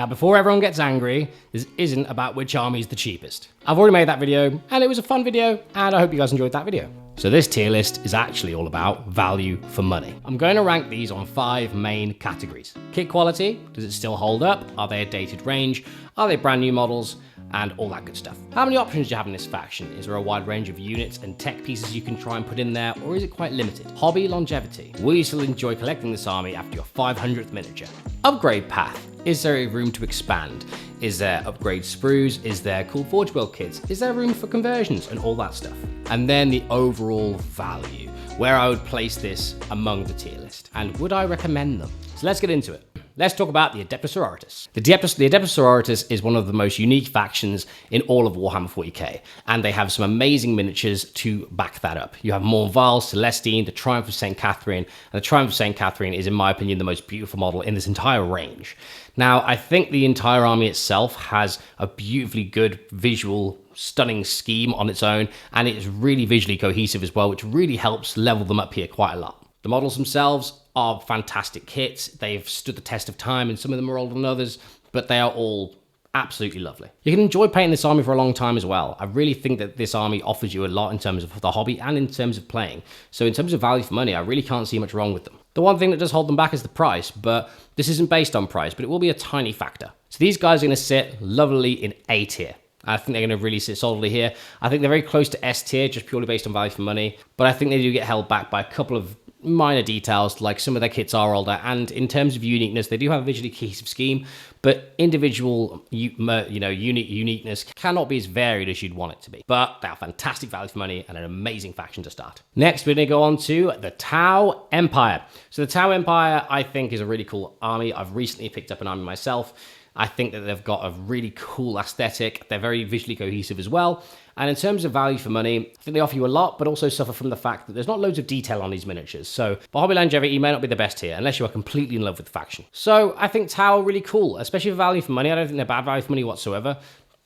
Now, before everyone gets angry, this isn't about which army is the cheapest. I've already made that video, and it was a fun video, and I hope you guys enjoyed that video. So this tier list is actually all about value for money. I'm going to rank these on 5 main categories. Kit quality, does it still hold up? Are they a dated range? Are they brand new models? And all that good stuff. How many options do you have in this faction? Is there a wide range of units and tech pieces you can try and put in there, or is it quite limited? Hobby longevity. Will you still enjoy collecting this army after your 500th miniature? Upgrade path. Is there a room to expand? Is there upgrade sprues? Is there cool Forge World kits? Is there room for conversions and all that stuff? And then the overall value, where I would place this among the tier list. And would I recommend them? So let's get into it. Let's talk about the Adepta Sororitas. The Adepta Sororitas is one of the most unique factions in all of Warhammer 40K, and they have some amazing miniatures to back that up. You have Morval, Celestine, the Triumph of St. Catherine, and the Triumph of St. Catherine is, in my opinion, the most beautiful model in this entire range. Now, I think the entire army itself has a beautifully good visual, stunning scheme on its own, and it is really visually cohesive as well, which really helps level them up here quite a lot. The models themselves are fantastic kits. They've stood the test of time, and some of them are older than others, but they are all absolutely lovely. You can enjoy painting this army for a long time as well. I really think that this army offers you a lot in terms of the hobby and in terms of playing. So in terms of value for money, I really can't see much wrong with them. The one thing that does hold them back is the price, but this isn't based on price, but it will be a tiny factor. So these guys are going to sit lovely in A tier. I think they're going to really sit solidly here. I think they're very close to S tier, just purely based on value for money, but I think they do get held back by a couple of minor details, like some of their kits are older, and in terms of uniqueness, they do have a visually cohesive scheme, but individual uniqueness cannot be as varied as you'd want it to be. But they are fantastic value for money and an amazing faction to start. Next, we're going to go on to the Tau Empire. So the Tau Empire, I think, is a really cool army. I've recently picked up an army myself. I think that they've got a really cool aesthetic. They're very visually cohesive as well. And in terms of value for money, I think they offer you a lot, but also suffer from the fact that there's not loads of detail on these miniatures. So for hobby longevity, may not be the best here, unless you are completely in love with the faction. So I think Tau are really cool, especially for value for money. I don't think they're bad value for money whatsoever.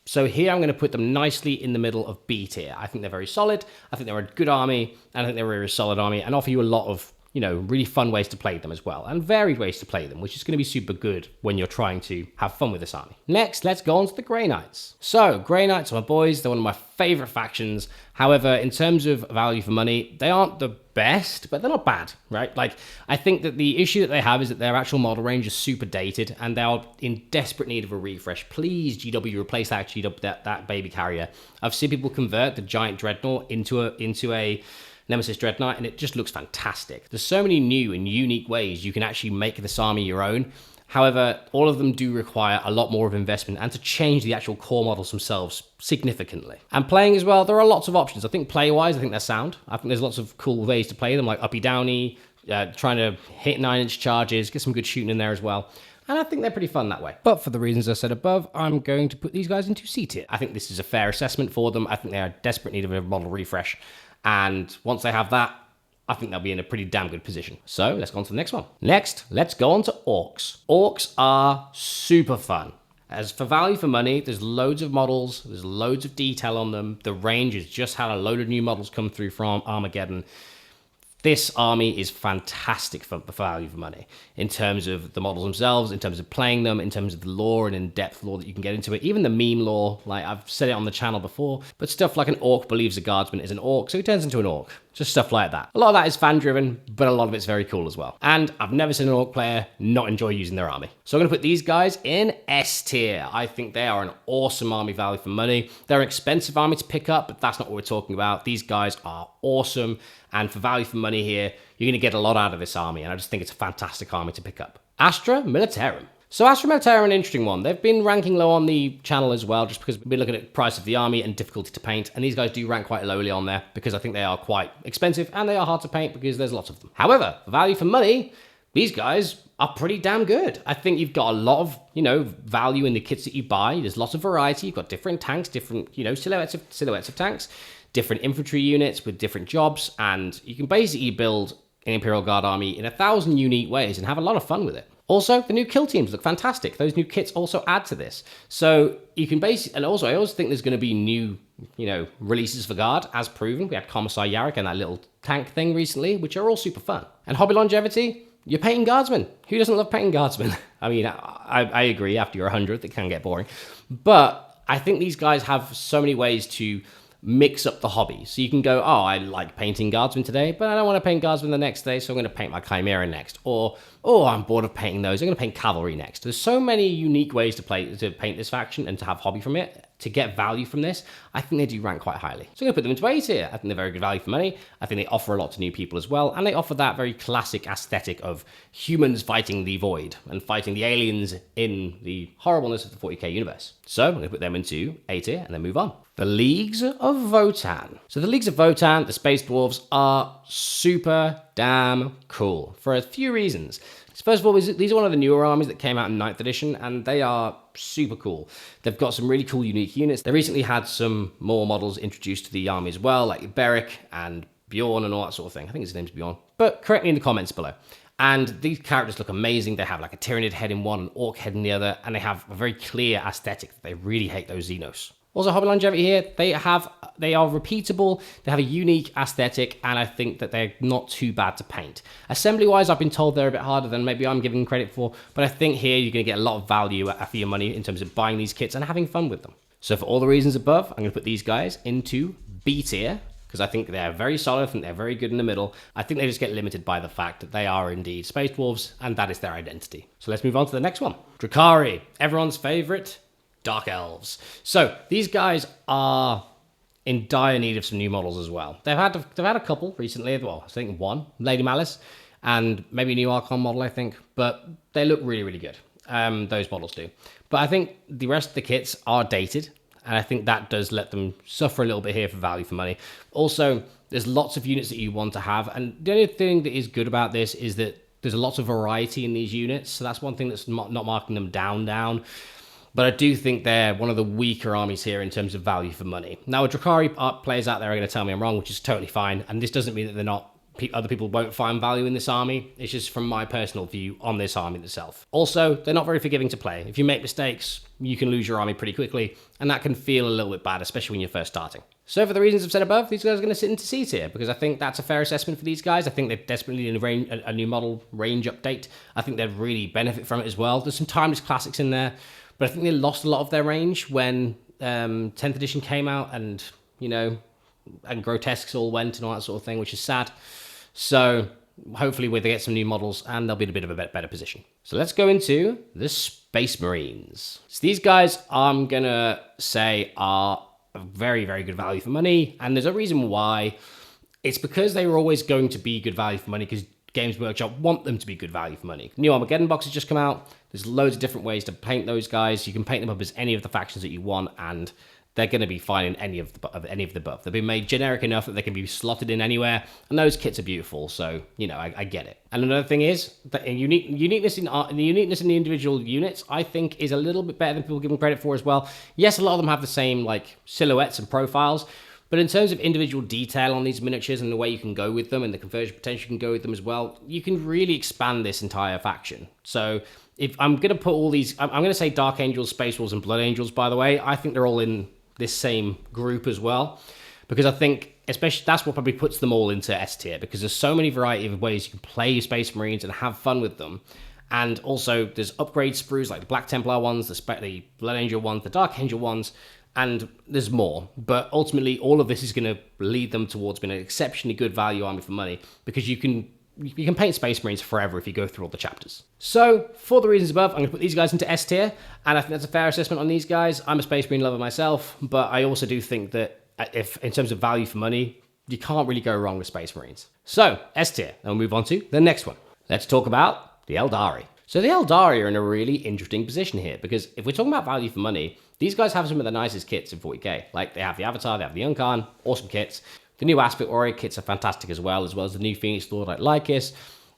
So here I'm going to put them nicely in the middle of B tier. I think they're very solid. I think they're a good army, and I think they're a very solid army, and offer you a lot of really fun ways to play them as well, and varied ways to play them, which is going to be super good when you're trying to have fun with this army. Next, let's go on to the Grey Knights. So, Grey Knights are my boys. They're one of my favorite factions. However, in terms of value for money, they aren't the best, but they're not bad, right? Like, I think that the issue that they have is that their actual model range is super dated, and they are in desperate need of a refresh. Please, GW, replace that baby carrier. I've seen people convert the giant dreadnought into a Nemesis Dreadnought, and it just looks fantastic. There's so many new and unique ways you can actually make this army your own. However, all of them do require a lot more of investment and to change the actual core models themselves significantly. And playing as well, there are lots of options. I think play-wise, I think they're sound. I think there's lots of cool ways to play them, like uppy-downy, trying to hit 9-inch charges, get some good shooting in there as well. And I think they're pretty fun that way. But for the reasons I said above, I'm going to put these guys into C tier. I think this is a fair assessment for them. I think they are in desperate need of a model refresh. And once they have that, I think they'll be in a pretty damn good position. So let's go on to the next one. Next, let's go on to Orks. Orks are super fun. As for value for money, there's loads of models, there's loads of detail on them. The range has just had a load of new models come through from Armageddon. This army is fantastic for value for money in terms of the models themselves, in terms of playing them, in terms of the lore and in-depth lore that you can get into it. Even the meme lore, like I've said it on the channel before, but stuff like an orc believes a guardsman is an orc, so he turns into an orc. Just stuff like that. A lot of that is fan-driven, but a lot of it's very cool as well. And I've never seen an orc player not enjoy using their army. So I'm going to put these guys in S tier. I think they are an awesome army value for money. They're an expensive army to pick up, but that's not what we're talking about. These guys are awesome, and for value for money here, you're going to get a lot out of this army, and I just think it's a fantastic army to pick up. Astra Militarum. So Astra Militarum are an interesting one. They've been ranking low on the channel as well, just because we've been looking at price of the army and difficulty to paint, and these guys do rank quite lowly on there because I think they are quite expensive and they are hard to paint because there's lots of them. However, for value for money, these guys are pretty damn good. I think you've got a lot of, value in the kits that you buy. There's lots of variety. You've got different tanks, different, silhouettes of tanks, different infantry units with different jobs, and you can basically build an Imperial Guard army in 1,000 unique ways and have a lot of fun with it. Also, the new kill teams look fantastic. Those new kits also add to this. So you can basically, and also I always think there's going to be new, releases for Guard, as proven. We had Commissar Yarrick and that little tank thing recently, which are all super fun. And hobby longevity, you're painting guardsmen. Who doesn't love painting guardsmen? I mean, I agree, after you're 100th, it can get boring. But I think these guys have so many ways to mix up the hobby. So you can go, oh, I like painting guardsmen today, but I don't want to paint guardsmen the next day, so I'm going to paint my chimera next. Or, oh, I'm bored of painting those, I'm going to paint cavalry next. There's so many unique ways to paint this faction and to have hobby from it, to get value from this. I think they do rank quite highly. So I'm going to put them into A tier. I think they're very good value for money. I think they offer a lot to new people as well, and they offer that very classic aesthetic of humans fighting the void and fighting the aliens in the horribleness of the 40k universe. So I'm going to put them into A tier and then move on. The Leagues of Votann. So the Leagues of Votann, the Space Dwarves, are super damn cool for a few reasons. First of all, these are one of the newer armies that came out in 9th edition, and they are super cool. They've got some really cool, unique units. They recently had some more models introduced to the army as well, like Beric and Bjorn and all that sort of thing. I think his name's Bjorn. But correct me in the comments below. And these characters look amazing. They have like a Tyranid head in one, an Orc head in the other, and they have a very clear aesthetic. They really hate those Xenos. Also, hobby longevity here, they are repeatable, they have a unique aesthetic, and I think that they're not too bad to paint. Assembly-wise, I've been told they're a bit harder than maybe I'm giving credit for, but I think here you're going to get a lot of value for your money in terms of buying these kits and having fun with them. So for all the reasons above, I'm going to put these guys into B tier, because I think they're very solid, I think they're very good in the middle. I think they just get limited by the fact that they are indeed Space Dwarves, and that is their identity. So let's move on to the next one. Drukhari, everyone's favorite Dark Elves. So these guys are in dire need of some new models as well. They've had a couple recently. Well, I think one, Lady Malice, and maybe a new Archon model, I think. But they look really, really good. Those models do. But I think the rest of the kits are dated, and I think that does let them suffer a little bit here for value for money. Also, there's lots of units that you want to have, and the only thing that is good about this is that there's a lot of variety in these units. So that's one thing that's not marking them down. But I do think they're one of the weaker armies here in terms of value for money. Now, Drukhari players out there are going to tell me I'm wrong, which is totally fine. And this doesn't mean that they're not, other people won't find value in this army. It's just from my personal view on this army itself. Also, they're not very forgiving to play. If you make mistakes, you can lose your army pretty quickly. And that can feel a little bit bad, especially when you're first starting. So for the reasons I've said above, these guys are going to sit into C tier, because I think that's a fair assessment for these guys. I think they desperately need a new model range update. I think they'd really benefit from it as well. There's some timeless classics in there. But I think they lost a lot of their range when 10th edition came out, and, you know, and Grotesques all went and all that sort of thing, which is sad. So hopefully they get some new models and they'll be in a bit of a better position. So let's go into the Space Marines. So these guys, I'm going to say, are a very, very good value for money. And there's a reason why. It's because they were always going to be good value for money, because Games Workshop want them to be good value for money. New Armageddon box has just come out. There's loads of different ways to paint those guys. You can paint them up as any of the factions that you want, and they're going to be fine in any of the above. They've been made generic enough that they can be slotted in anywhere, and those kits are beautiful. So, you know, I get it. And another thing is that the uniqueness in the individual units, I think, is a little bit better than people give them credit for as well. Yes, a lot of them have the same like silhouettes and profiles. But in terms of individual detail on these miniatures and the way you can go with them and the conversion potential you can go with them as well, you can really expand this entire faction. So if I'm going to put all these, I'm going to say Dark Angels, Space Wolves, and Blood Angels, by the way. I think they're all in this same group as well. Because I think, especially, that's what probably puts them all into S tier. Because there's so many variety of ways you can play your Space Marines and have fun with them. And also, there's upgrade sprues like the Black Templar ones, the Blood Angel ones, the Dark Angel ones. And there's more, but ultimately all of this is going to lead them towards being an exceptionally good value army for money, because you can paint Space Marines forever if you go through all the chapters. So for the reasons above, I'm going to put these guys into S tier, and I think that's a fair assessment on these guys. I'm a Space Marine lover myself, but I also do think that if in terms of value for money, you can't really go wrong with Space Marines. So S tier, and we'll move on to the next one. Let's talk about the Aeldari. So the Aeldari are in a really interesting position here, because if we're talking about value for money, these guys have some of the nicest kits in 40k. Like, they have the Avatar, they have the Uncarn, awesome kits. The new Aspect Warrior kits are fantastic as well as the new Phoenix Lord like Lycus.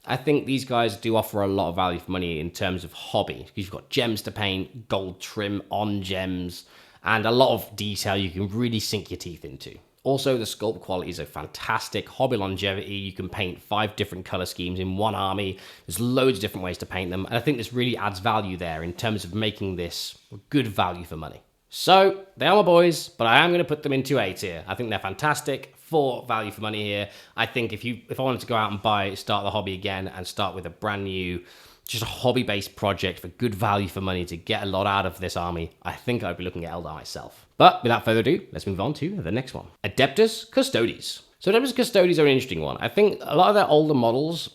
I think these guys do offer a lot of value for money in terms of hobby. You've got gems to paint, gold trim on gems, and a lot of detail you can really sink your teeth into. Also, the sculpt qualities are fantastic. Hobby longevity, you can paint 5 different color schemes in one army. There's loads of different ways to paint them. And I think this really adds value there in terms of making this good value for money. So, they are my boys, but I am going to put them into A tier. I think they're fantastic, for value for money here. I think if I wanted to go out and start the hobby again and start with a brand new, just a hobby-based project for good value for money to get a lot out of this army, I think I'd be looking at Aeldari myself. But without further ado, let's move on to the next one. Adeptus Custodes. So Adeptus Custodes are an interesting one. I think a lot of their older models,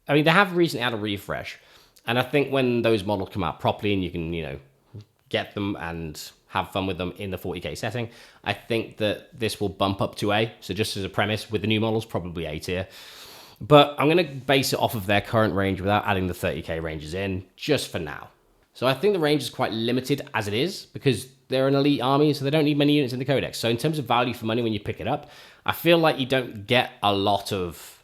I mean, they have recently had a refresh. And I think when those models come out properly and you can, get them and have fun with them in the 40k setting, I think that this will bump up to A. So just as a premise, with the new models, probably A tier. But I'm going to base it off of their current range without adding the 30k ranges in, just for now. So I think the range is quite limited as it is, because they're an elite army, so they don't need many units in the codex. So in terms of value for money when you pick it up, I feel like you don't get a lot of,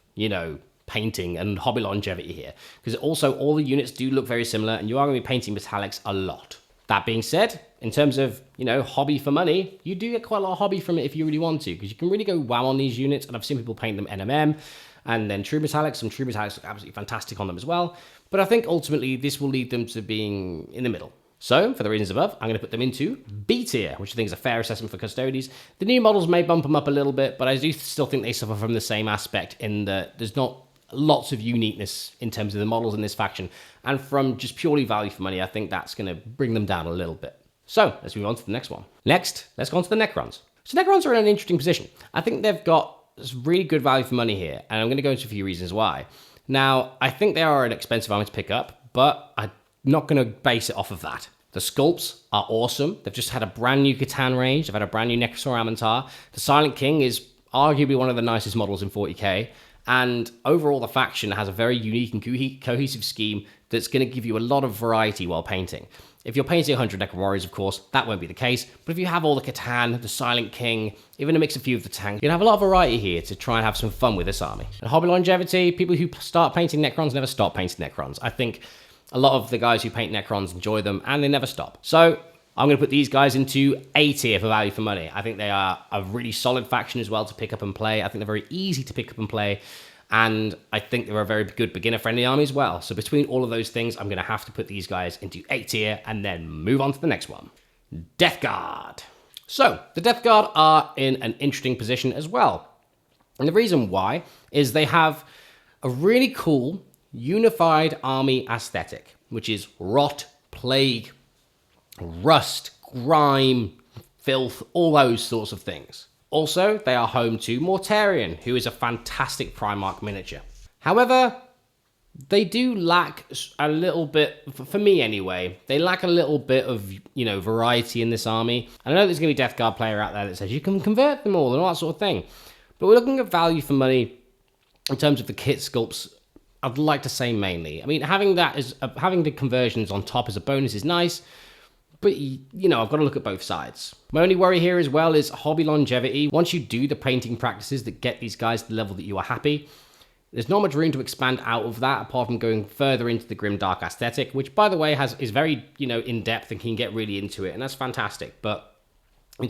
painting and hobby longevity here. Because also all the units do look very similar, and you are going to be painting metallics a lot. That being said, in terms of, hobby for money, you do get quite a lot of hobby from it if you really want to, because you can really go wow on these units, and I've seen people paint them NMM, and then true metallics. Some true metallics look absolutely fantastic on them as well. But I think ultimately this will lead them to being in the middle. So, for the reasons above, I'm going to put them into B tier, which I think is a fair assessment for Custodes. The new models may bump them up a little bit, but I do still think they suffer from the same aspect in that there's not lots of uniqueness in terms of the models in this faction. And from just purely value for money, I think that's going to bring them down a little bit. So, let's move on to the next one. Next, let's go on to the Necrons. So Necrons are in an interesting position. I think they've got really good value for money here, and I'm going to go into a few reasons why. Now, I think they are an expensive army to pick up, but I'm not going to base it off of that. The sculpts are awesome. They've just had a brand new C'tan range. They've had a brand new Necrosaur Amantar. The Silent King is arguably one of the nicest models in 40k, and overall the faction has a very unique and cohesive scheme that's going to give you a lot of variety while painting. If you're painting 100 Necron Warriors, of course, that won't be the case. But if you have all the C'tan, the Silent King, even a mix of a few of the tanks, you'll have a lot of variety here to try and have some fun with this army. And hobby longevity, people who start painting Necrons never stop painting Necrons. I think a lot of the guys who paint Necrons enjoy them, and they never stop. So I'm going to put these guys into A tier for value for money. I think they are a really solid faction as well to pick up and play. I think they're very easy to pick up and play. And I think they're a very good beginner-friendly army as well. So between all of those things, I'm going to have to put these guys into A tier and then move on to the next one. Death Guard. So the Death Guard are in an interesting position as well. And the reason why is they have a really cool unified army aesthetic, which is rot, plague, rust, grime, filth, all those sorts of things. Also, they are home to Mortarion, who is a fantastic Primarch miniature. However, they do lack a little bit, for me anyway, they lack a little bit of, variety in this army. And I know there's going to be a Death Guard player out there that says you can convert them all and all that sort of thing. But we're looking at value for money in terms of the kit sculpts. I'd like to say mainly. I mean, having the conversions on top as a bonus is nice. But, I've got to look at both sides. My only worry here as well is hobby longevity. Once you do the painting practices that get these guys to the level that you are happy, there's not much room to expand out of that apart from going further into the grim dark aesthetic, which, by the way, is very, in-depth and can get really into it, and that's fantastic. But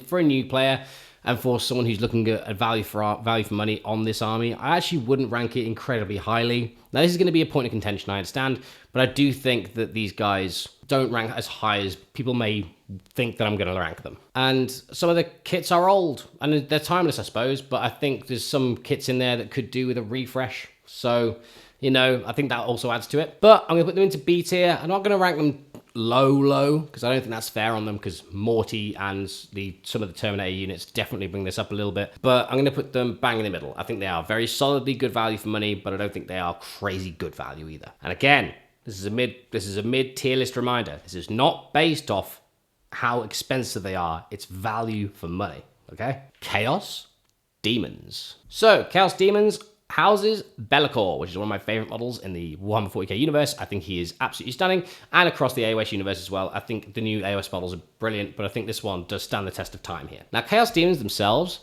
for a new player and for someone who's looking at value for money on this army, I actually wouldn't rank it incredibly highly. Now, this is going to be a point of contention, I understand, but I do think that these guys don't rank as high as people may think that I'm going to rank them. And some of the kits are old, and they're timeless, I suppose, but I think there's some kits in there that could do with a refresh. So, I think that also adds to it. But I'm going to put them into B tier. I'm not going to rank them low, because I don't think that's fair on them, because Morty and some of the Terminator units definitely bring this up a little bit. But I'm going to put them bang in the middle. I think they are very solidly good value for money, but I don't think they are crazy good value either. And again, this is a mid tier list reminder. This is not based off how expensive they are. It's value for money. Okay? Chaos Demons. So Chaos Demons houses Be'lakor, which is one of my favorite models in the Warhammer 40k universe. I think he is absolutely stunning, and across the AOS universe as well. I think the new AOS models are brilliant, but I think this one does stand the test of time here. Now, Chaos Demons themselves,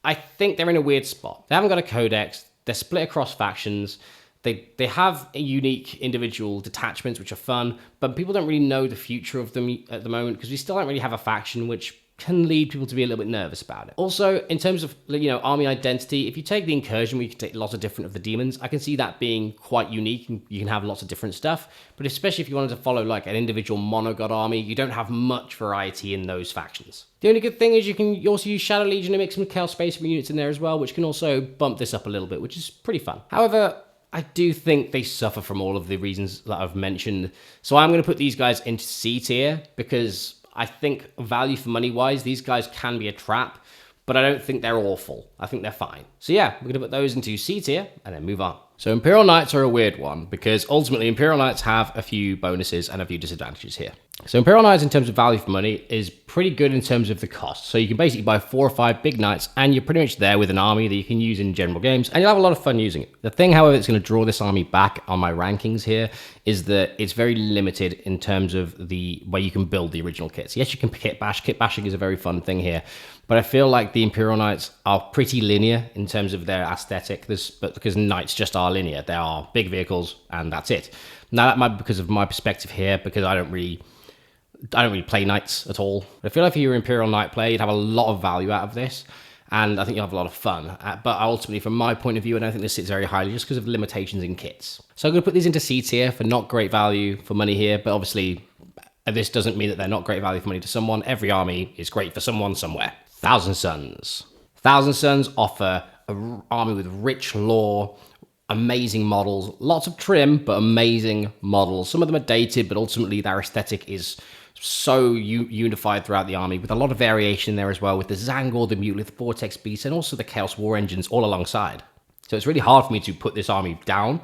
I think they're in a weird spot. They haven't got a codex. They're split across factions. They have unique individual detachments, which are fun, but people don't really know the future of them at the moment, because we still don't really have a faction, which can lead people to be a little bit nervous about it. Also, in terms of, army identity, if you take the incursion, where you can take lots of different of the demons, I can see that being quite unique, and you can have lots of different stuff. But especially if you wanted to follow like an individual mono-god army, you don't have much variety in those factions. The only good thing is you can also use Shadow Legion and mix some Chaos Space Marine units in there as well, which can also bump this up a little bit, which is pretty fun. However, I do think they suffer from all of the reasons that I've mentioned. So I'm going to put these guys into C tier because I think value for money wise, these guys can be a trap, but I don't think they're awful. I think they're fine. So yeah, we're going to put those into C tier and then move on. So Imperial Knights are a weird one because ultimately Imperial Knights have a few bonuses and a few disadvantages here. So Imperial Knights in terms of value for money is pretty good in terms of the cost. So you can basically buy 4 or 5 big knights and you're pretty much there with an army that you can use in general games and you'll have a lot of fun using it. The thing, however, that's going to draw this army back on my rankings here is that it's very limited in terms of the way you can build the original kits. Yes, you can kit bash. Kit bashing is a very fun thing here. But I feel like the Imperial Knights are pretty linear in terms of their aesthetic, but because Knights just are linear. They are big vehicles and that's it. Now that might be because of my perspective here, because I don't really play Knights at all. I feel like if you're an Imperial Knight player, you'd have a lot of value out of this, and I think you'll have a lot of fun. But ultimately, from my point of view, I don't think this sits very highly just because of the limitations in kits. So I'm going to put these into C tier for not great value for money here, but obviously this doesn't mean that they're not great value for money to someone. Every army is great for someone somewhere. Thousand Sons. Thousand Sons offer an army with rich lore, amazing models, lots of trim, but amazing models. Some of them are dated, but ultimately their aesthetic is so unified throughout the army, with a lot of variation there as well, with the Zangor, the Mutalith, Vortex Beast, and also the Chaos War engines all alongside. So it's really hard for me to put this army down.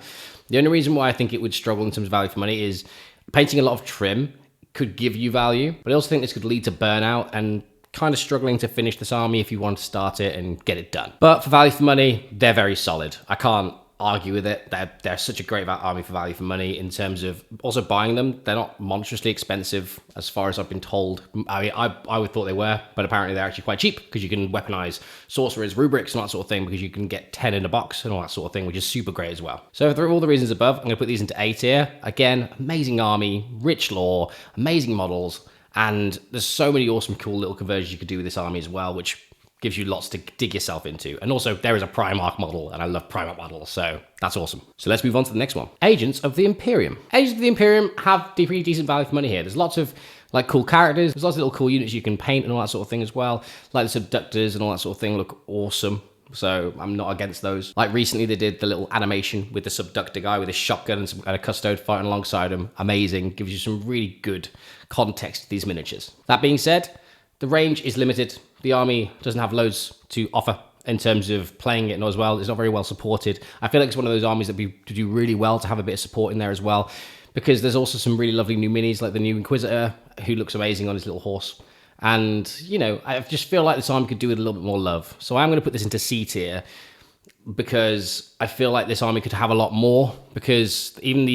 The only reason why I think it would struggle in terms of value for money is painting a lot of trim could give you value, but I also think this could lead to burnout and kind of struggling to finish this army if you want to start it and get it done. But for value for money, they're very solid. I can't argue with it. They're such a great army for value for money in terms of also buying them. They're not monstrously expensive as far as I've been told. I mean, I would thought they were, but apparently they're actually quite cheap because you can weaponize sorcerers, rubrics, and that sort of thing, because you can get 10 in a box and all that sort of thing, which is super great as well. So for all the reasons above, I'm going to put these into A tier. Again, amazing army, rich lore, amazing models, and there's so many awesome, cool little conversions you could do with this army as well, which gives you lots to dig yourself into. And also, there is a Primarch model, and I love Primarch models, so that's awesome. So let's move on to the next one. Agents of the Imperium. Agents of the Imperium have pretty decent value for money here. There's lots of like cool characters. There's lots of little cool units you can paint and all that sort of thing as well. Like the Subductors and all that sort of thing look awesome. So I'm not against those. Like recently they did the little animation with the Subductor guy with his shotgun and a Custode fighting alongside him. Amazing. Gives you some really good context to these miniatures. That being said, the range is limited. The army doesn't have loads to offer in terms of playing it as well. It's not very well supported. I feel like it's one of those armies that do really well to have a bit of support in there as well, because there's also some really lovely new minis, like the new Inquisitor, who looks amazing on his little horse. And, you know, I just feel like this army could do with a little bit more love. So I'm going to put this into C tier because I feel like this army could have a lot more, because even the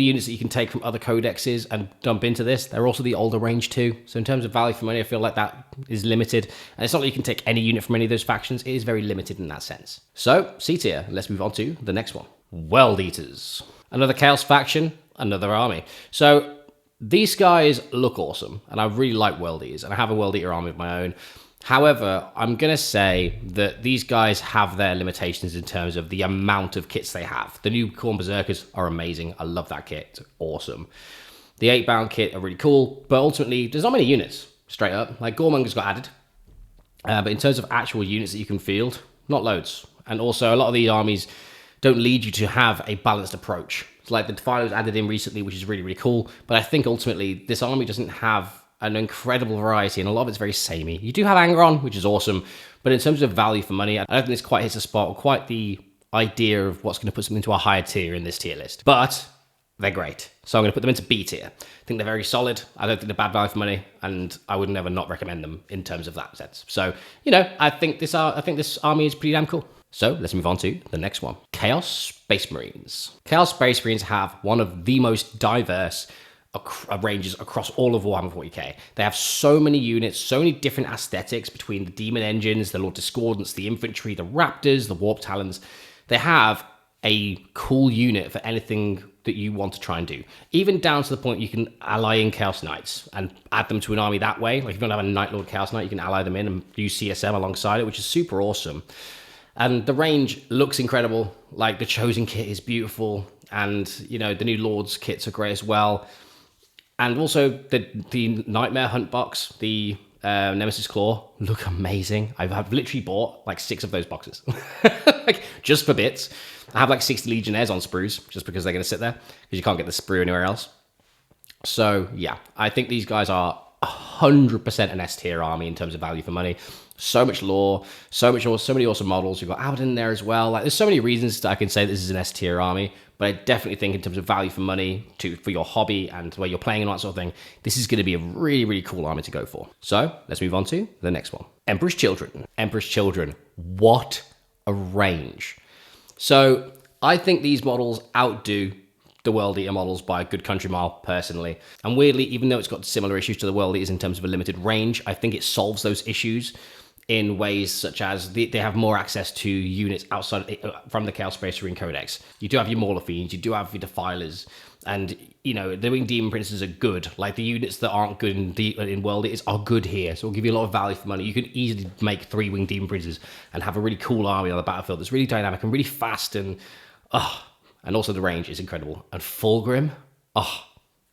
units that you can take from other codexes and dump into this, they're also the older range too. So in terms of value for money, I feel like that is limited. And it's not like you can take any unit from any of those factions. It is very limited in that sense. So C tier, let's move on to the next one. World Eaters. Another Chaos faction, another army. So these guys look awesome, and I really like World Eaters, and I have a World Eater army of my own. However, I'm going to say that these guys have their limitations in terms of the amount of kits they have. The new Khorne Berserkers are amazing. I love that kit. It's awesome. The 8-bound kit are really cool, but ultimately, there's not many units, straight up. Like, Gormunger's got added. But in terms of actual units that you can field, not loads. And also, a lot of these armies don't lead you to have a balanced approach. It's like the Defiler was added in recently, which is really, really cool. But I think ultimately, this army doesn't have an incredible variety, and a lot of it's very samey. You do have Angron, which is awesome, but in terms of value for money, I don't think this quite hits a spot, or quite the idea of what's going to put something into a higher tier in this tier list. But they're great, so I'm going to put them into B tier. I think they're very solid. I don't think they're bad value for money, and I would never not recommend them in terms of that sense. So, you know, I think this army is pretty damn cool. So let's move on to the next one. Chaos Space Marines. Chaos Space Marines have one of the most diverse ranges across all of Warhammer 40K. They have so many units, so many different aesthetics between the Demon Engines, the Lord Discordants, the Infantry, the Raptors, the Warp Talons. They have a cool unit for anything that you want to try and do. Even down to the point you can ally in Chaos Knights and add them to an army that way. Like if you don't have a Night Lord Chaos Knight, you can ally them in and use CSM alongside it, which is super awesome. And the range looks incredible. Like the Chosen kit is beautiful, and you know the new Lords kits are great as well. And also the Nightmare Hunt box, the Nemesis Claw, look amazing. I've literally bought like 6 of those boxes, like just for bits. I have like 60 Legionnaires on sprues just because they're going to sit there because you can't get the sprue anywhere else. So yeah, I think these guys are 100% an S tier army in terms of value for money. So much lore, so many awesome models. You've got Abaddon there as well. Like, there's so many reasons that I can say this is an S tier army, but I definitely think in terms of value for money for your hobby and where you're playing and all that sort of thing, this is going to be a really, really cool army to go for. So let's move on to the next one. Emperor's Children. Emperor's Children. What a range. So I think these models outdo the World Eater models by a good country mile, personally. And weirdly, even though it's got similar issues to the World Eaters in terms of a limited range, I think it solves those issues in ways such as they have more access to units outside from the Chaos Space Marine Codex. You do have your Mauler Fiends, you do have your Defilers, and you know the Winged Demon Princes are good. Like the units that aren't good in World Eaters are good here, so it'll give you a lot of value for money. You can easily make 3 Winged Demon Princes and have a really cool army on the battlefield that's really dynamic and really fast, and also the range is incredible. And Fulgrim,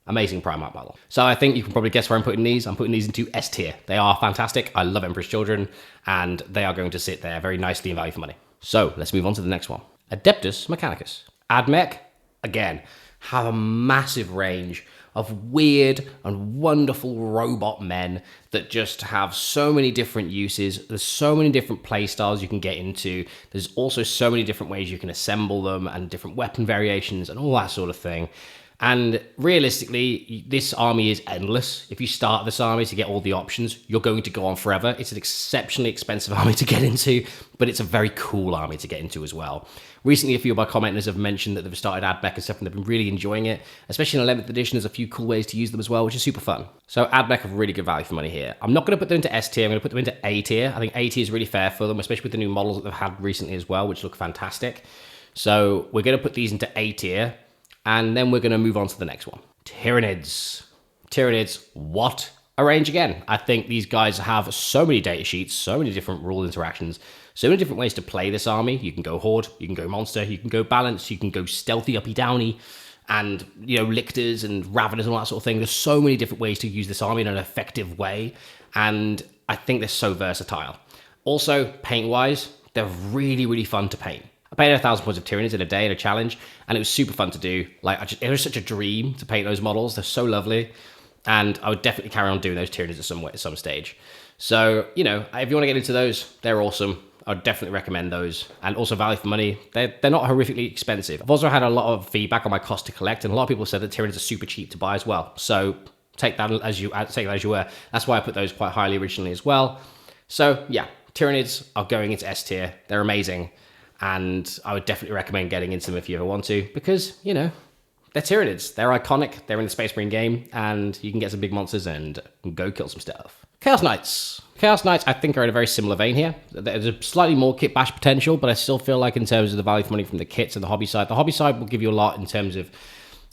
amazing Primarch model. So I think you can probably guess where I'm putting these. I'm putting these into S tier. They are fantastic. I love Emperor's Children, and they are going to sit there very nicely in value for money. So let's move on to the next one. Adeptus Mechanicus. Admech, again, have a massive range of weird and wonderful robot men that just have so many different uses. There's so many different play styles you can get into. There's also so many different ways you can assemble them and different weapon variations and all that sort of thing. And realistically, this army is endless. If you start this army to get all the options, you're going to go on forever. It's an exceptionally expensive army to get into, but it's a very cool army to get into as well. Recently, a few of my commenters have mentioned that they've started Admech and stuff, and they've been really enjoying it. Especially in 11th edition, there's a few cool ways to use them as well, which is super fun. So Admech have really good value for money here. I'm not going to put them into S tier, I'm going to put them into A tier. I think A tier is really fair for them, especially with the new models that they've had recently as well, which look fantastic. So we're going to put these into A tier. And then we're going to move on to the next one. Tyranids. Tyranids, what a range again. I think these guys have so many data sheets, so many different rule interactions, so many different ways to play this army. You can go Horde, you can go Monster, you can go Balance, you can go Stealthy, Uppy, Downy, and, you know, Lictors and Raveners and all that sort of thing. There's so many different ways to use this army in an effective way, and I think they're so versatile. Also, paint-wise, they're really, really fun to paint. I painted 1,000 points of Tyranids in a day in a challenge, and it was super fun to do. Like, it was such a dream to paint those models. They're so lovely, and I would definitely carry on doing those Tyranids at some stage. So, you know, if you want to get into those, they're awesome. I would definitely recommend those. And also value for money, they're not horrifically expensive. I've also had a lot of feedback on my cost to collect, and a lot of people said that Tyranids are super cheap to buy as well. So take that as you were. That's why I put those quite highly originally as well. So yeah, Tyranids are going into S tier. They're amazing. And I would definitely recommend getting into them if you ever want to, because, you know, they're Tyranids. They're iconic. They're in the Space Marine game, and you can get some big monsters and go kill some stuff. Chaos Knights. Chaos Knights, I think, are in a very similar vein here. There's a slightly more kit bash potential, but I still feel like in terms of the value for money from the kits and the hobby side will give you a lot in terms of,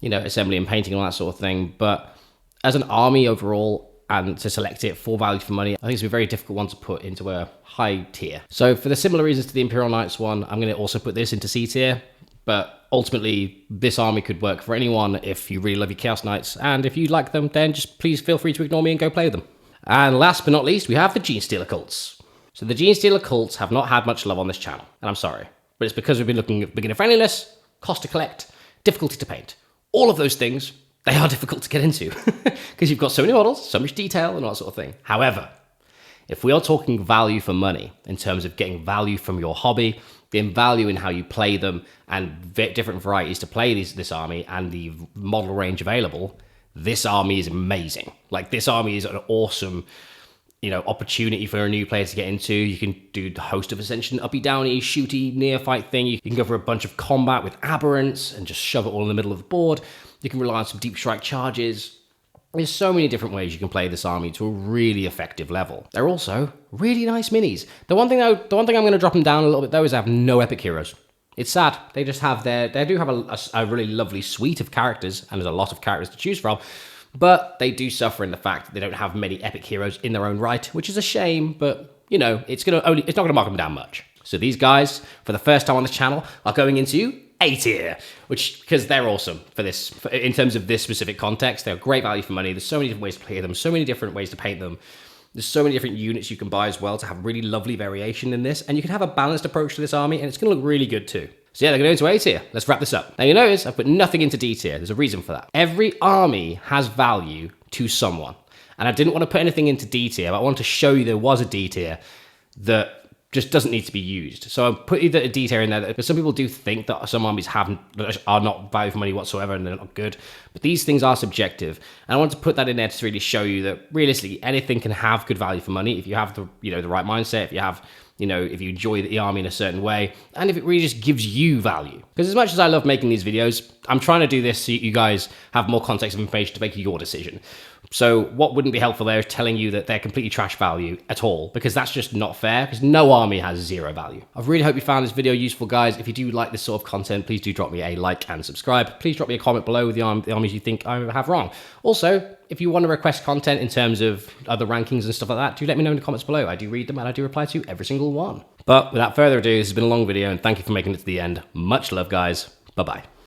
you know, assembly and painting and all that sort of thing. But as an army overall, and to select it for value for money, I think it's a very difficult one to put into a high tier. So for the similar reasons to the Imperial Knights one, I'm going to also put this into C tier. But ultimately, this army could work for anyone if you really love your Chaos Knights. And if you like them, then just please feel free to ignore me and go play with them. And last but not least, we have the Genestealer Cults. So the Genestealer Cults have not had much love on this channel, and I'm sorry. But it's because we've been looking at beginner friendliness, cost to collect, difficulty to paint. All of those things, they are difficult to get into because you've got so many models, so much detail and all that sort of thing. However, if we are talking value for money in terms of getting value from your hobby, getting value in how you play them and different varieties to play this army and the model range available, this army is amazing. Like, this army is an awesome, you know, opportunity for a new player to get into. You can do the Host of Ascension, uppy downy, shooty, neophyte thing. You can go for a bunch of combat with aberrants and just shove it all in the middle of the board. You can rely on some deep strike charges. There's so many different ways you can play this army to a really effective level. They're also really nice minis. The one thing I'm going to drop them down a little bit though is I have no epic heroes. It's sad. They just have they do have a really lovely suite of characters, and there's a lot of characters to choose from, but they do suffer in the fact that they don't have many epic heroes in their own right, which is a shame, but you know, it's not gonna mark them down much. So these guys, for the first time on this channel, are going into A tier, because they're awesome in terms of this specific context. They're great value for money. There's so many different ways to play them, so many different ways to paint them. There's so many different units you can buy as well to have really lovely variation in this, and you can have a balanced approach to this army, and it's going to look really good too. So yeah, they're going to go into A tier. Let's wrap this up. Now you notice I've put nothing into D tier. There's a reason for that. Every army has value to someone, and I didn't want to put anything into D tier, but I wanted to show you there was a D tier that just doesn't need to be used. So I put either a D tier in there, because some people do think that some armies are not value for money whatsoever and they're not good, but these things are subjective. And I wanted to put that in there to really show you that realistically anything can have good value for money if you have the the right mindset, if you have if you enjoy the army in a certain way, and if it really just gives you value. Because as much as I love making these videos, I'm trying to do this so you guys have more context of information to make your decision. So what wouldn't be helpful there is telling you that they're completely trash value at all, because that's just not fair, because no army has zero value. I really hope you found this video useful, guys. If you do like this sort of content, please do drop me a like and subscribe. Please drop me a comment below with the armies you think I have wrong. Also, if you want to request content in terms of other rankings and stuff like that, do let me know in the comments below. I do read them and I do reply to every single one. But without further ado, this has been a long video, and thank you for making it to the end. Much love, guys. Bye-bye.